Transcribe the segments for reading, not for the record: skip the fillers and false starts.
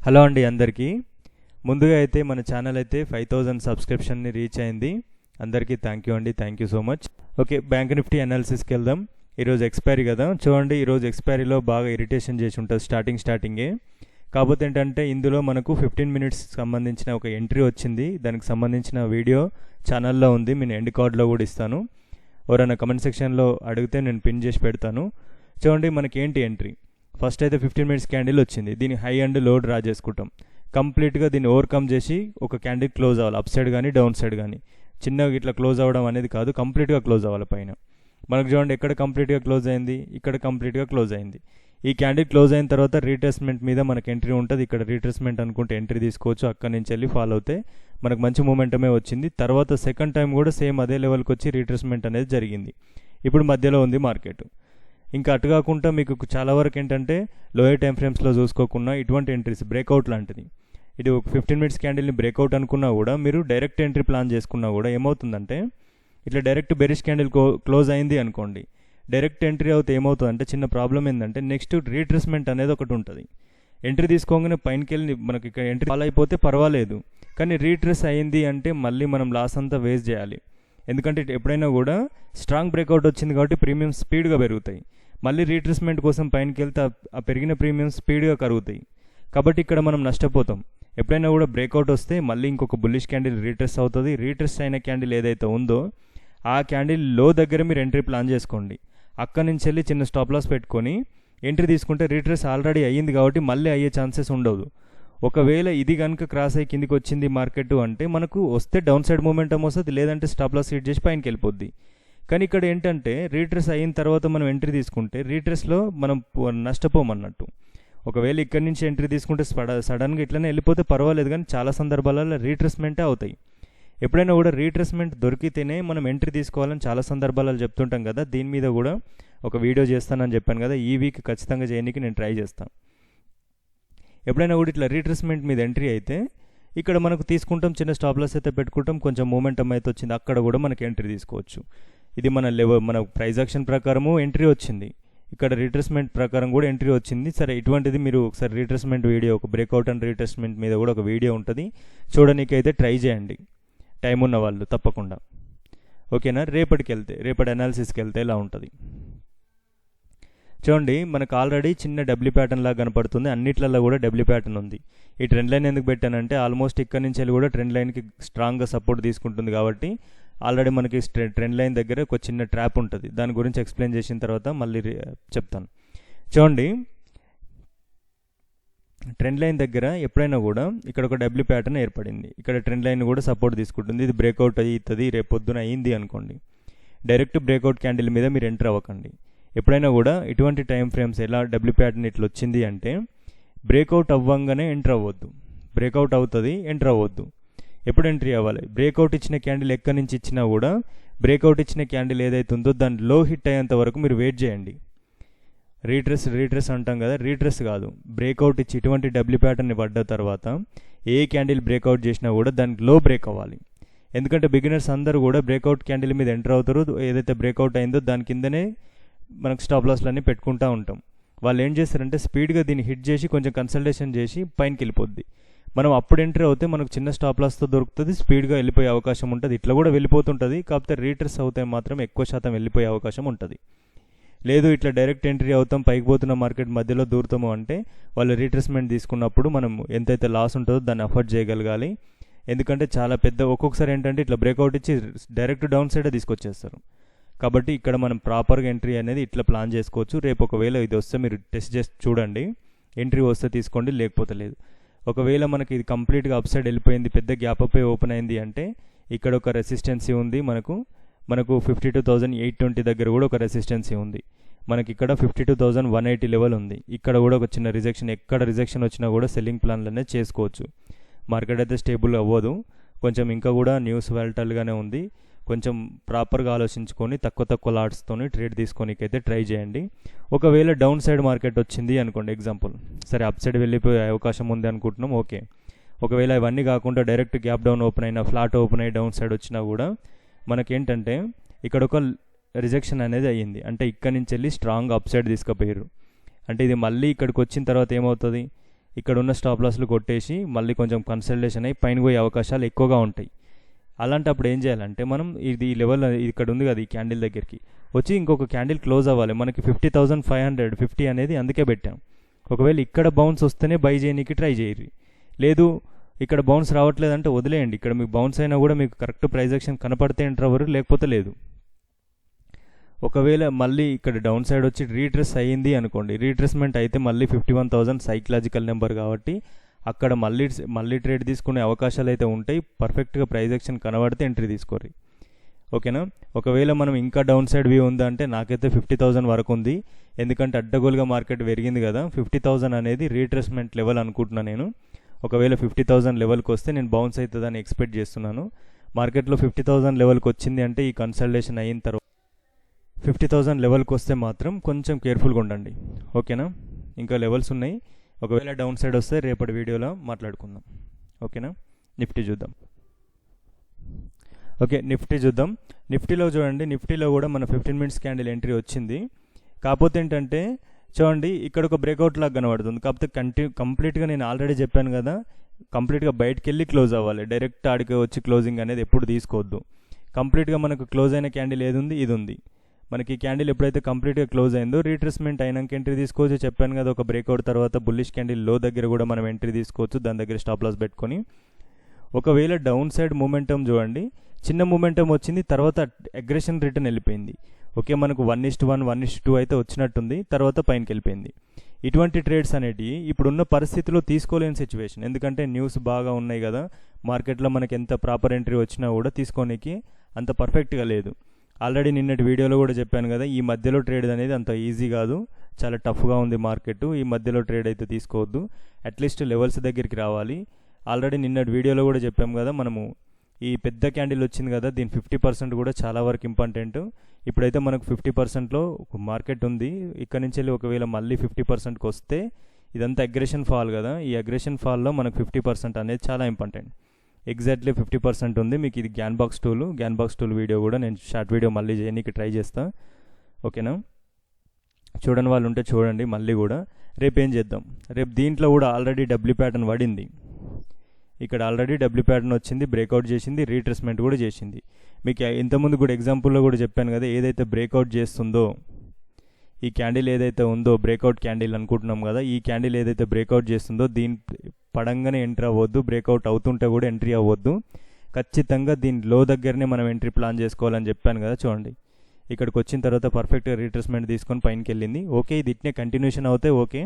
Hello అండి అందరికీ. ముందుగా అయితే మన ఛానల్ అయితే 5000 సబ్స్క్రిప్షన్ని రీచ్ అయింది. అందరికీ థ్యాంక్ యూ అండి, thank you so much. Okay, bank Nifty అనాలిసిస్కి వెళ్దాం. ఈరోజు ఎక్స్పైరీ కదా, చూడండి ఈరోజు ఎక్స్పైరీలో బాగా ఇరిటేషన్ చేసి ఉంటుంది స్టార్టింగే. కాకపోతే ఏంటంటే ఇందులో మనకు 15 మినిట్స్ సంబంధించిన ఒక ఎంట్రీ వచ్చింది. దానికి సంబంధించిన వీడియో ఛానల్లో ఉంది, నేను ఎండ్ కార్డ్లో కూడా ఇస్తాను. ఎవరైనా కమెంట్ సెక్షన్లో అడిగితే నేను పిన్ చేసి పెడతాను. చూడండి మనకి ఏంటి ఎంట్రీ. ఫస్ట్ అయితే 15 మినిట్స్ క్యాండిల్ వచ్చింది. దీని హై అండ్ లో డ్రా చేసుకుంటాం. కంప్లీట్గా దీన్ని ఓవర్కమ్ చేసి ఒక క్యాండిల్ క్లోజ్ అవ్వాలి, అప్ సైడ్ కానీ డౌన్ సైడ్ కానీ. చిన్నగా ఇట్లా క్లోజ్ అవ్వడం అనేది కాదు, కంప్లీట్గా క్లోజ్ అవ్వాలి. పైన మనకు చూడండి ఎక్కడ కంప్లీట్గా క్లోజ్ అయింది, ఇక్కడ కంప్లీట్గా క్లోజ్ అయింది. ఈ క్యాండిల్ క్లోజ్ అయిన తర్వాత రీట్రేస్మెంట్ మీద మనకు ఎంట్రీ ఉంటుంది. ఇక్కడ రీట్రేస్మెంట్ అనుకుంటే ఎంట్రీ తీసుకోవచ్చు. అక్కడి నుంచి వెళ్ళి ఫాలో అవుతే మనకు మంచి మూమెంటమే వచ్చింది. తర్వాత సెకండ్ టైం కూడా సేమ్ అదే లెవెల్కి వచ్చి రీట్రేస్మెంట్ అనేది జరిగింది. ఇప్పుడు మధ్యలో ఉంది మార్కెట్. ఇంకా అటు కాకుండా మీకు చాలా వరకు ఏంటంటే లోయర్ టైం ఫ్రేమ్స్లో చూసుకోకుండా ఇటువంటి ఎంట్రీస్ బ్రేక్అవుట్ లాంటిది. ఇది ఒక 15 మినిట్స్ క్యాండిల్ని బ్రేక్అవుట్ అనుకున్నా కూడా మీరు డైరెక్ట్ ఎంట్రీ ప్లాన్ చేసుకున్నా కూడా ఏమవుతుందంటే ఇట్లా డైరెక్ట్ బెరిష్ క్యాండిల్ క్లోజ్ అయింది అనుకోండి, డైరెక్ట్ ఎంట్రీ అవుతే ఏమవుతుందంటే చిన్న ప్రాబ్లం ఏంటంటే నెక్స్ట్ రీట్రేస్మెంట్ అనేది ఒకటి ఉంటుంది. ఎంట్రీ తీసుకోగానే పైనకి వెళ్ళి మనకి ఇక్కడ ఎంట్రీ ఫాలో అయిపోతే పర్వాలేదు, కానీ రీట్రేస్ అయింది అంటే మళ్ళీ మనం లాస్ అంతా వేస్ట్ చేయాలి. ఎందుకంటే ఎప్పుడైనా కూడా స్ట్రాంగ్ బ్రేక్అవుట్ వచ్చింది కాబట్టి ప్రీమియం స్పీడ్గా పెరుగుతాయి. మళ్ళీ రీట్రేస్మెంట్ కోసం పైనకి వెళ్తే ఆ పెరిగిన ప్రీమియం స్పీడ్గా కరుగుతాయి. కాబట్టి ఇక్కడ మనం నష్టపోతాం. ఎప్పుడైనా కూడా బ్రేక్అవుట్ వస్తే మళ్ళీ ఇంకొక బుల్లిష్ క్యాండిల్ రీట్రెస్ అవుతుంది. రీట్రెస్ అయిన క్యాండిల్ ఏదైతే ఉందో ఆ క్యాండిల్ లో దగ్గర మీరు ఎంట్రీ ప్లాన్ చేసుకోండి. అక్కడి నుంచి వెళ్ళి చిన్న స్టాప్ లాస్ పెట్టుకొని ఎంట్రీ తీసుకుంటే రీట్రెస్ ఆల్రెడీ అయ్యింది కాబట్టి మళ్ళీ అయ్యే ఛాన్సెస్ ఉండదు. ఒకవేళ ఇది కనుక క్రాస్ అయ్యి కిందికి వచ్చింది మార్కెట్ అంటే మనకు వస్తే డౌన్ సైడ్ మూమెంటం వస్తుంది, లేదంటే స్టాప్ లాస్ హిట్ చేసి పైనకి వెళ్ళిపోద్ది. కానీ ఇక్కడ ఏంటంటే రీట్రెస్ అయిన తర్వాత మనం ఎంట్రీ తీసుకుంటే రీట్రెస్లో మనం నష్టపోమన్నట్టు. ఒకవేళ ఇక్కడి నుంచి ఎంట్రీ తీసుకుంటే సడన్గా ఇట్లనే వెళ్ళిపోతే పర్వాలేదు, కానీ చాలా సందర్భాలలో రీట్రెస్మెంటే అవుతాయి. ఎప్పుడైనా కూడా రీట్రెస్మెంట్ దొరికితేనే మనం ఎంట్రీ తీసుకోవాలని చాలా సందర్భాలలో చెప్తుంటాం కదా. దీని మీద కూడా ఒక వీడియో చేస్తానని చెప్పాను కదా, ఈ వీక్ ఖచ్చితంగా చేయడానికి నేను ట్రై చేస్తాను. ఎప్పుడైనా కూడా ఇట్లా రీట్రెస్మెంట్ మీద ఎంట్రీ అయితే ఇక్కడ మనకు తీసుకుంటాం, చిన్న స్టాప్ లాస్ అయితే పెట్టుకుంటాం, కొంచెం మూమెంటం అయితే వచ్చింది, అక్కడ కూడా మనకి ఎంట్రీ తీసుకోవచ్చు. ఇది మన ప్రైస్ యాక్షన్ ప్రకారము ఎంట్రీ వచ్చింది, ఇక్కడ రీట్రేస్మెంట్ ప్రకారం కూడా ఎంట్రీ వచ్చింది. సరే, ఇటువంటిది మీరు ఒకసారి రీట్రేస్మెంట్ వీడియో, ఒక బ్రేక్అవుట్ అండ్ రీట్రేస్మెంట్ మీద కూడా ఒక వీడియో ఉంటుంది, చూడడానికైతే ట్రై చేయండి టైం ఉన్న వాళ్ళు తప్పకుండా. ఓకేనా, రేపటి అనాలిసిస్కి వెళ్తే ఎలా ఉంటుంది చూడండి. మనకు ఆల్రెడీ చిన్న డబ్ల్యూ ప్యాటర్న్ లాగా కనపడుతుంది, అన్నిట్లలో కూడా డబ్ల్యూ ప్యాటర్న్ ఉంది. ఈ ట్రెండ్ లైన్ ఎందుకు పెట్టానంటే ఆల్మోస్ట్ ఇక్కడ నుంచి వెళ్ళి కూడా ట్రెండ్ లైన్కి స్ట్రాంగ్గా సపోర్ట్ తీసుకుంటుంది కాబట్టి ఆల్రెడీ మనకి ట్రెండ్ లైన్ దగ్గర ఒక చిన్న ట్రాప్ ఉంటుంది. దాని గురించి ఎక్స్ప్లెయిన్ చేసిన తర్వాత మళ్ళీ చెప్తాను. చూడండి, ట్రెండ్ లైన్ దగ్గర ఎప్పుడైనా కూడా ఇక్కడ ఒక డబ్ల్యూ ప్యాటర్న్ ఏర్పడింది, ఇక్కడ ట్రెండ్ లైన్ కూడా సపోర్ట్ తీసుకుంటుంది. ఇది బ్రేక్అవుట్ అవుతుంది, రేపు పొద్దున అయింది అనుకోండి, డైరెక్ట్ బ్రేక్అవుట్ క్యాండిల్ మీద మీరు ఎంటర్ అవ్వకండి. ఎప్పుడైనా కూడా ఇటువంటి టైం ఫ్రేమ్స్ ఎలా డబ్ల్యూ ప్యాటర్న్ ఇట్లా వచ్చింది అంటే బ్రేక్అవుట్ అవ్వంగానే ఎంటర్ అవ్వద్దు, బ్రేక్అవుట్ అవుతుంది ఎంటర్ అవ్వద్దు. ఎప్పుడు ఎంట్రీ అవ్వాలి, బ్రేక్అవుట్ ఇచ్చిన క్యాండిల్ ఎక్కడి నుంచి ఇచ్చినా కూడా బ్రేక్అవుట్ ఇచ్చిన క్యాండిల్ ఏదైతే ఉందో దాని లో హిట్ అయ్యేంత వరకు మీరు వెయిట్ చేయండి. రీట్రెస్ అంటాం కదా, రీట్రెస్ కాదు, బ్రేక్అవుట్ ఇచ్చి ఇటువంటి డబ్ల్యూ ప్యాటర్న్ పడ్డ తర్వాత ఏ క్యాండిల్ బ్రేక్అవుట్ చేసినా కూడా దానికి లో బ్రేక్ అవ్వాలి. ఎందుకంటే బిగినర్స్ అందరూ కూడా బ్రేక్అవుట్ క్యాండిల్ మీద ఎంటర్ అవుతారు, ఏదైతే బ్రేక్అవుట్ అయిందో దాని కిందనే మనకు స్టాప్ లాస్లన్నీ పెట్టుకుంటూ ఉంటాం. వాళ్ళు ఏం చేస్తారంటే స్పీడ్గా దీన్ని హిట్ చేసి కొంచెం కన్సల్టేషన్ చేసి పైనకి వెళ్ళిపోద్ది. మనం అప్పుడు ఎంట్రీ అవుతే మనకు చిన్న స్టాప్ లాస్తో దొరుకుతుంది, స్పీడ్గా వెళ్ళిపోయే అవకాశం ఉంటుంది. ఇట్లా కూడా వెళ్ళిపోతుంటుంది, కాకపోతే రీట్రెస్ అవుతే మాత్రం ఎక్కువ శాతం వెళ్ళిపోయే అవకాశం ఉంటుంది. లేదు ఇట్లా డైరెక్ట్ ఎంట్రీ అవుతాం, పైకి పోతున్న మార్కెట్ మధ్యలో దూరుతాము అంటే వాళ్ళు రీట్రెస్మెంట్ తీసుకున్నప్పుడు మనం ఎంతైతే లాస్ ఉంటుందో దాన్ని అఫోర్డ్ చేయగలగాలి. ఎందుకంటే చాలా పెద్ద ఒక్కొక్కసారి ఏంటంటే ఇట్లా బ్రేక్అవుట్ ఇచ్చి డైరెక్ట్ డౌన్ సైడే తీసుకొచ్చేస్తారు. కాబట్టి ఇక్కడ మనం ప్రాపర్గా ఎంట్రీ అనేది ఇట్లా ప్లాన్ చేసుకోవచ్చు. రేపు ఒకవేళ ఇది వస్తే మీరు టెస్ట్ చేసి చూడండి, ఎంట్రీ వస్తే తీసుకోండి, లేకపోతే లేదు. ఒకవేళ మనకి ఇది కంప్లీట్గా అప్ సైడ్ వెళ్ళిపోయింది, పెద్ద గ్యాప్ అప్ ఓపెన్ అయింది అంటే ఇక్కడ ఒక రెసిస్టెన్సీ ఉంది, మనకు 52,820 దగ్గర కూడా ఒక రెసిస్టెన్సీ ఉంది. మనకి ఇక్కడ 52,180 లెవెల్ ఉంది. ఇక్కడ కూడా ఒక చిన్న రిజెక్షన్, ఎక్కడ రిజెక్షన్ వచ్చినా కూడా సెల్లింగ్ ప్లాన్లు అనేది చేసుకోవచ్చు. మార్కెట్ అయితే స్టేబుల్ అవ్వదు, కొంచెం ఇంకా కూడా న్యూస్ వాలటైల్గానే ఉంది. కొంచెం ప్రాపర్గా ఆలోచించుకొని తక్కువ లాట్స్తోని ట్రేడ్ తీసుకోనికైతే ట్రై చేయండి. ఒకవేళ డౌన్ సైడ్ మార్కెట్ వచ్చింది అనుకోండి, ఎగ్జాంపుల్, సరే అప్ సైడ్ వెళ్ళిపోయే అవకాశం ఉంది అనుకుంటున్నాం, ఓకే. ఒకవేళ ఇవన్నీ కాకుండా డైరెక్ట్ గ్యాప్ డౌన్ ఓపెన్ అయినా, ఫ్లాట్ ఓపెన్ అయ్యి డౌన్ సైడ్ వచ్చినా కూడా మనకేంటంటే ఇక్కడ ఒక రిజెక్షన్ అనేది అయ్యింది, అంటే ఇక్కడ నుంచి వెళ్ళి స్ట్రాంగ్ అప్ సైడ్ తీసుకుపోయారు. అంటే ఇది మళ్ళీ ఇక్కడికి వచ్చిన తర్వాత ఏమవుతుంది, ఇక్కడ ఉన్న స్టాప్ లాస్లు కొట్టేసి మళ్ళీ కొంచెం కన్సల్టేషన్ అయ్యి పైన పోయే అవకాశాలు ఎక్కువగా ఉంటాయి. అలాంటప్పుడు ఏం చేయాలంటే మనం ఇది ఈ లెవెల్ ఇక్కడ ఉంది కదా ఈ క్యాండిల్ దగ్గరికి వచ్చి ఇంకొక క్యాండిల్ క్లోజ్ అవ్వాలి. మనకి 50,550 అనేది అందుకే పెట్టాం. ఒకవేళ ఇక్కడ బౌన్స్ వస్తేనే బై చేయడానికి ట్రై చేయరు, లేదు ఇక్కడ బౌన్స్ రావట్లేదంటే వదిలేయండి. ఇక్కడ మీకు బౌన్స్ అయినా కూడా మీకు కరెక్ట్ ప్రైస్ యాక్షన్ కనపడితే ఎంటర్ అవ్వరు, లేకపోతే లేదు. ఒకవేళ మళ్ళీ ఇక్కడ డౌన్ సైడ్ వచ్చి రీట్రెస్ అయ్యింది అనుకోండి, రీట్రెస్మెంట్ అయితే మళ్ళీ 51,000 సైకలాజికల్ నెంబర్ కాబట్టి అక్కడ మళ్ళీ ట్రేడ్ తీసుకునే అవకాశాలు అయితే ఉంటాయి. పర్ఫెక్ట్గా ప్రైస్ యాక్షన్ కనబడితే ఎంట్రీ తీసుకోరు, ఓకేనా. ఒకవేళ మనం ఇంకా డౌన్ సైడ్ వ్యూ ఉందా అంటే నాకైతే 50,000 వరకు ఉంది, ఎందుకంటే అడ్డగోలుగా మార్కెట్ పెరిగింది కదా. 50,000 అనేది రీట్రెస్మెంట్ లెవెల్ అనుకుంటున్నాను నేను. ఒకవేళ 50,000 లెవెల్కి వస్తే నేను బౌన్స్ అవుతుందని ఎక్స్పెక్ట్ చేస్తున్నాను. మార్కెట్లో 50,000 లెవెల్కి వచ్చింది అంటే ఈ కన్సల్టేషన్ అయిన తర్వాత 50,000 లెవెల్కి వస్తే మాత్రం కొంచెం కేర్ఫుల్గా ఉండండి, ఓకేనా. ఇంకా లెవెల్స్ ఉన్నాయి, ఒకవేళ డౌన్ సైడ్ వస్తే రేపటి వీడియోలో మాట్లాడుకుందాం, ఓకేనా. నిఫ్టీ చూద్దాం. ఓకే, నిఫ్టీ చూద్దాం. నిఫ్టీలో చూడండి, నిఫ్టీలో కూడా మన 15 మినిట్స్ క్యాండిల్ ఎంట్రీ వచ్చింది. కాకపోతే ఏంటంటే చూడండి ఇక్కడ ఒక బ్రేక్అవుట్ లాగా కనబడుతుంది. కాకపోతే కంప్లీట్గా నేను ఆల్రెడీ చెప్పాను కదా, కంప్లీట్గా బయటకు వెళ్ళి క్లోజ్ అవ్వాలి. డైరెక్ట్ ఆడికి వచ్చి క్లోజింగ్ అనేది ఎప్పుడు తీసుకోవద్దు. కంప్లీట్గా మనకు క్లోజ్ అయిన క్యాండిల్ ఏది ఉంది, ఇది ఉంది. మనకి క్యాండిల్ ఎప్పుడైతే కంప్లీట్గా క్లోజ్ అయిందో రీట్రెస్మెంట్ అయినాక ఎంట్రీ తీసుకోవచ్చు. చెప్పాను కదా, ఒక బ్రేక్అవుట్ తర్వాత బుల్లిష్ క్యాండిల్ లో దగ్గర కూడా మనం ఎంట్రీ తీసుకోవచ్చు, దాని దగ్గర స్టాప్ లాస్ పెట్టుకొని. ఒకవేళ డౌన్ సైడ్ మూమెంటం చూడండి, చిన్న మూమెంటం వచ్చింది, తర్వాత అగ్రెషన్ రిటర్న్ వెళ్ళిపోయింది. ఓకే, మనకు 1:1, 1:2 అయితే వచ్చినట్టుంది, తర్వాత పైనకి వెళ్ళిపోయింది. ఇటువంటి ట్రేడ్స్ అనేటివి ఇప్పుడున్న పరిస్థితిలో తీసుకోలేని సిచ్యువేషన్, ఎందుకంటే న్యూస్ బాగా ఉన్నాయి కదా, మార్కెట్లో మనకి ఎంత ప్రాపర్ ఎంట్రీ వచ్చినా కూడా తీసుకోనికి అంత పర్ఫెక్ట్గా లేదు. ఆల్రెడీ నిన్నటి వీడియోలో కూడా చెప్పాను కదా, ఈ మధ్యలో ట్రేడ్ అనేది అంత ఈజీ కాదు, చాలా టఫ్గా ఉంది మార్కెట్. ఈ మధ్యలో ట్రేడ్ అయితే తీసుకోవద్దు, అట్లీస్ట్ లెవెల్స్ దగ్గరికి రావాలి. ఆల్రెడీ నిన్నటి వీడియోలో కూడా చెప్పాం కదా, మనము ఈ పెద్ద క్యాండిల్ వచ్చింది కదా, దీని 50% కూడా చాలా వరకు ఇంపార్టెంట్. ఇప్పుడైతే మనకు 50%లో మార్కెట్ ఉంది. ఇక్కడ నుంచి వెళ్ళి ఒకవేళ మళ్ళీ 50%కి వస్తే ఇదంతా అగ్రెషన్ ఫాల్ కదా, ఈ అగ్రెషన్ ఫాల్లో మనకు 50% అనేది చాలా ఇంపార్టెంట్. ఎగ్జాక్ట్లీ 50% ఉంది. మీకు ఇది గ్యాన్ బాక్స్ టూల్ వీడియో కూడా నేను షార్ట్ వీడియో మళ్ళీ చేయడానికి ట్రై చేస్తాను, ఓకేనా. చూడని వాళ్ళు ఉంటే చూడండి మళ్ళీ కూడా. రేపు ఏం చేద్దాం, రేపు దీంట్లో కూడా ఆల్రెడీ డబ్ల్యూ ప్యాటర్న్ పడింది. ఇక్కడ ఆల్రెడీ డబ్ల్యూ ప్యాటర్న్ వచ్చింది, బ్రేక్అవుట్ చేసింది, రీట్రెస్మెంట్ కూడా చేసింది. మీకు ఇంతకుముందు కూడా ఎగ్జాంపుల్లో కూడా చెప్పాను కదా, ఏదైతే బ్రేక్అవుట్ చేస్తుందో ఈ క్యాండిల్ ఏదైతే ఉందో బ్రేక్అవుట్ క్యాండిల్ అనుకుంటున్నాం కదా, ఈ క్యాండిల్ ఏదైతే బ్రేక్అవుట్ చేస్తుందో దీని పడంగానే ఎంట్రీ అవ్వద్దు, బ్రేక్అవుట్ అవుతుంటే కూడా ఎంట్రీ అవ్వద్దు. ఖచ్చితంగా దీని లో దగ్గరనే మనం ఎంట్రీ ప్లాన్ చేసుకోవాలని చెప్పాను కదా. చూడండి ఇక్కడికి వచ్చిన తర్వాత పర్ఫెక్ట్గా రీట్రెస్మెంట్ తీసుకొని పైనకి వెళ్ళింది. ఓకే, ఇది ఇట్నే కంటిన్యూషన్ అవుతే ఓకే,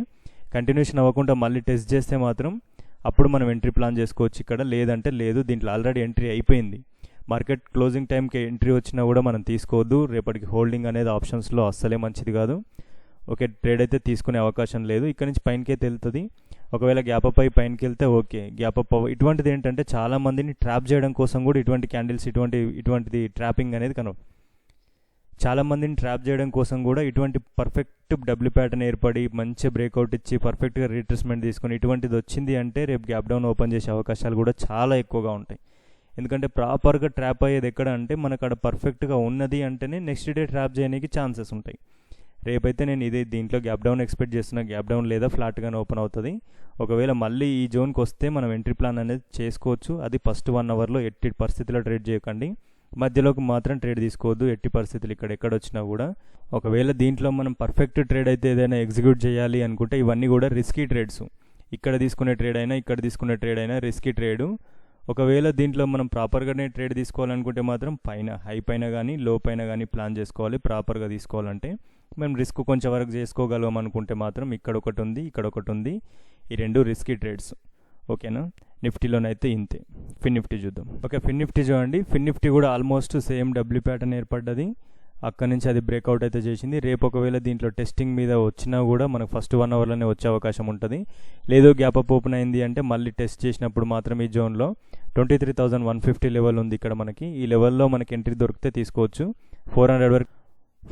కంటిన్యూషన్ అవ్వకుండా మళ్ళీ టెస్ట్ చేస్తే మాత్రం అప్పుడు మనం ఎంట్రీ ప్లాన్ చేసుకోవచ్చు ఇక్కడ, లేదంటే లేదు. దీంట్లో ఆల్రెడీ ఎంట్రీ అయిపోయింది. మార్కెట్ క్లోజింగ్ టైంకి ఎంట్రీ వచ్చినా కూడా మనం తీసుకోవద్దు. రేపటికి హోల్డింగ్ అనేది ఆప్షన్స్లో అస్సలే మంచిది కాదు. ఓకే, ట్రేడ్ అయితే తీసుకునే అవకాశం లేదు. ఇక్కడ నుంచి పైనకైతే వెళ్తుంది. ఒకవేళ గ్యాప్ అప్ అయి పైనకి వెళ్తే ఓకే, గ్యాప్ అప్ ఇటువంటిది ఏంటంటే చాలా మందిని ట్రాప్ చేయడం కోసం కూడా ఇటువంటి క్యాండిల్స్ ఇటువంటిది ట్రాపింగ్ అనేది చాలా మందిని ట్రాప్ చేయడం కోసం కూడా ఇటువంటి పర్ఫెక్ట్ డబ్ల్యూ ప్యాటర్న్ ఏర్పడి మంచి బ్రేక్అవుట్ ఇచ్చి పర్ఫెక్ట్గా రీట్రెస్మెంట్ తీసుకొని ఇటువంటిది వచ్చింది అంటే రేపు గ్యాప్ డౌన్ ఓపెన్ చేసే అవకాశాలు కూడా చాలా ఎక్కువగా ఉంటాయి. ఎందుకంటే ప్రాపర్గా ట్రాప్ అయ్యేది ఎక్కడ అంటే మనకు అక్కడ పర్ఫెక్ట్గా ఉన్నది అంటేనే నెక్స్ట్ డే ట్రాప్ చేయడానికి ఛాన్సెస్ ఉంటాయి. రేపైతే నేను దీంట్లో గ్యాప్ డౌన్ ఎక్స్పెక్ట్ చేస్తున్నా. గ్యాప్ డౌన్ లేదా ఫ్లాట్గానే ఓపెన్ అవుతుంది. ఒకవేళ మళ్ళీ ఈ జోన్కి వస్తే మనం ఎంట్రీ ప్లాన్ అనేది చేసుకోవచ్చు. అది ఫస్ట్ 1 అవర్లో ఎట్టి పరిస్థితిలో ట్రేడ్ చేయకండి, మధ్యలోకి మాత్రం ట్రేడ్ తీసుకోవద్దు ఎట్టి పరిస్థితులు ఎక్కడ వచ్చినా కూడా. ఒకవేళ దీంట్లో మనం పర్ఫెక్ట్ ట్రేడ్ అయితే ఏదైనా ఎగ్జిక్యూట్ చేయాలి అనుకుంటే ఇవన్నీ కూడా రిస్కీ ట్రేడ్స్. ఇక్కడ తీసుకునే ట్రేడ్ అయినా ఇక్కడ తీసుకునే ట్రేడ్ అయినా రిస్కీ ట్రేడు. ఒకవేళ దీంట్లో మనం ప్రాపర్గానే ట్రేడ్ తీసుకోవాలనుకుంటే మాత్రం హై పైన కానీ లో పైన కానీ ప్లాన్ చేసుకోవాలి. ప్రాపర్గా తీసుకోవాలంటే మేము రిస్క్ కొంచెం వరకు చేసుకోగలం అనుకుంటే మాత్రం ఇక్కడ ఒకటి ఉంది, ఇక్కడ ఒకటి ఉంది. ఈ రెండు రిస్కీ ట్రేడ్స్, ఓకేనా. నిఫ్టీలోనైతే ఇంతే. ఫిన్ నిఫ్టీ చూద్దాం. ఓకే, ఫిన్ నిఫ్టీ చూడండి. ఫిన్ నిఫ్టీ కూడా ఆల్మోస్ట్ సేమ్ డబ్ల్యూ ప్యాటర్న్ ఏర్పడ్డది. అక్కడ నుంచి అది బ్రేక్అవుట్ అయితే చేసింది. రేపు ఒకవేళ దీంట్లో టెస్టింగ్ మీద వచ్చినా కూడా మనకు ఫస్ట్ 1 అవర్లోనే వచ్చే అవకాశం ఉంటుంది. లేదు గ్యాప్ అప్ ఓపెన్ అయింది అంటే మళ్ళీ టెస్ట్ చేసినప్పుడు మాత్రం ఈ జోన్లో 23,150 లెవెల్ ఉంది ఇక్కడ మనకి. ఈ లెవెల్లో మనకి ఎంట్రీ దొరికితే తీసుకోవచ్చు. 400 వరకు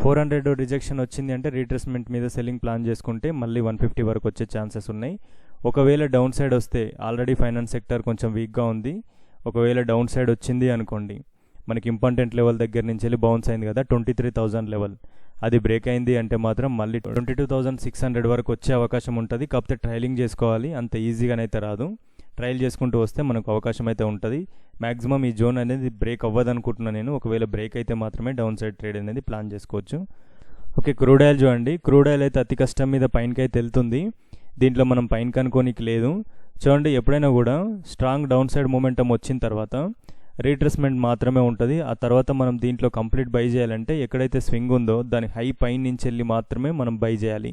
400 రిజెక్షన్ వచ్చింది అంటే రీట్రెస్మెంట్ మీద సెల్లింగ్ ప్లాన్ చేసుకుంటే మళ్ళీ 150 వరకు వచ్చే ఛాన్సెస్ ఉన్నాయి. ఒకవేళ డౌన్ సైడ్ వస్తే ఆల్రెడీ ఫైనాన్స్ సెక్టర్ కొంచెం వీక్గా ఉంది. ఒకవేళ డౌన్ సైడ్ వచ్చింది అనుకోండి, మనకి ఇంపార్టెంట్ లెవెల్ దగ్గర నుంచి వెళ్ళి బౌన్స్ అయింది కదా 23,000 లెవెల్, అది బ్రేక్ అయింది అంటే మాత్రం మళ్ళీ 22,600 వరకు వచ్చే అవకాశం ఉంటుంది. కాకపోతే ట్రైలింగ్ చేసుకోవాలి, అంత ఈజీగానైతే రాదు. ట్రయల్ చేసుకుంటూ వస్తే మనకు అవకాశం అయితే ఉంటుంది. మ్యాక్సిమం ఈ జోన్ అనేది బ్రేక్ అవ్వదనుకుంటున్నాను నేను. ఒకవేళ బ్రేక్ అయితే మాత్రమే డౌన్ సైడ్ ట్రేడ్ అనేది ప్లాన్ చేసుకోవచ్చు. ఓకే, క్రూడ్ ఆయిల్ చూడండి. క్రూడ్ ఆయిల్ అయితే అతి కష్టం మీద పైనకి అయితే వెళ్తుంది. దీంట్లో మనం పైన కనుక్కోనికి లేదు. చూడండి, ఎప్పుడైనా కూడా స్ట్రాంగ్ డౌన్ సైడ్ మూమెంటం వచ్చిన తర్వాత రీట్రేస్మెంట్ మాత్రమే ఉంటుంది. ఆ తర్వాత మనం దీంట్లో కంప్లీట్ బై చేయాలంటే ఎక్కడైతే స్వింగ్ ఉందో దాని హై పైన నుంచి వెళ్ళి మాత్రమే మనం బై చేయాలి.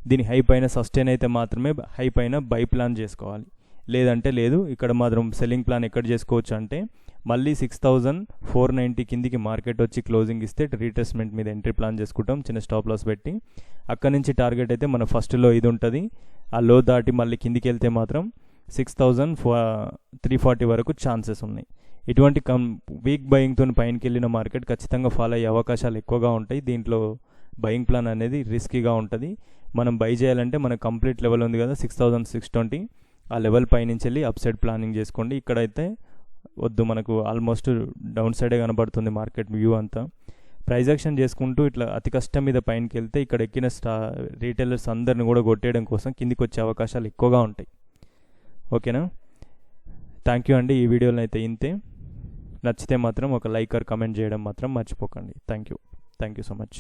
దీని హై పైన సస్టైన్ అయితే మాత్రమే హై పైన బై ప్లాన్ చేసుకోవాలి, లేదంటే లేదు. ఇక్కడ మాత్రం సెల్లింగ్ ప్లాన్ ఎక్కడ చేసుకోవచ్చు అంటే మళ్ళీ 6,490 కిందికి మార్కెట్ వచ్చి క్లోజింగ్ ఇస్తే రీట్రేస్మెంట్ మీద ఎంట్రీ ప్లాన్ చేసుకుంటాం, చిన్న స్టాప్ లాస్ పెట్టి. అక్కడ నుంచి టార్గెట్ అయితే మన ఫస్ట్లో ఇది ఉంటుంది. ఆ లో దాటి మళ్ళీ కిందికి వెళ్తే మాత్రం 6,340 వరకు ఛాన్సెస్ ఉన్నాయి. ఇటువంటి వీక్ బయింగ్తో పైనకి వెళ్ళిన మార్కెట్ ఖచ్చితంగా ఫాలో అయ్యే అవకాశాలు ఎక్కువగా ఉంటాయి. దీంట్లో బయింగ్ ప్లాన్ అనేది రిస్కీగా ఉంటుంది. మనం బై చేయాలంటే మన కంప్లీట్ లెవెల్ ఉంది కదా 6,620, ఆ లెవెల్ పైనుంచి వెళ్ళి అప్ సైడ్ ప్లానింగ్ చేసుకోండి. ఇక్కడైతే వద్దు, మనకు ఆల్మోస్ట్ డౌన్ సైడే కనబడుతుంది మార్కెట్ వ్యూ అంతా. ప్రైజ్ యాక్షన్ చేసుకుంటూ ఇట్లా అతి కష్టం మీద పైనకి వెళ్తే ఇక్కడ ఎక్కిన రీటైలర్స్ అందరిని కూడా కొట్టేయడం కోసం కిందికి వచ్చే అవకాశాలు ఎక్కువగా ఉంటాయి. ఓకేనా? థ్యాంక్ యూ అండి. ఈ వీడియోలో అయితే ఇంతే. నచ్చితే మాత్రం ఒక లైక్ ఆర్ కమెంట్ చేయడం మాత్రం మర్చిపోకండి. Thank you so much.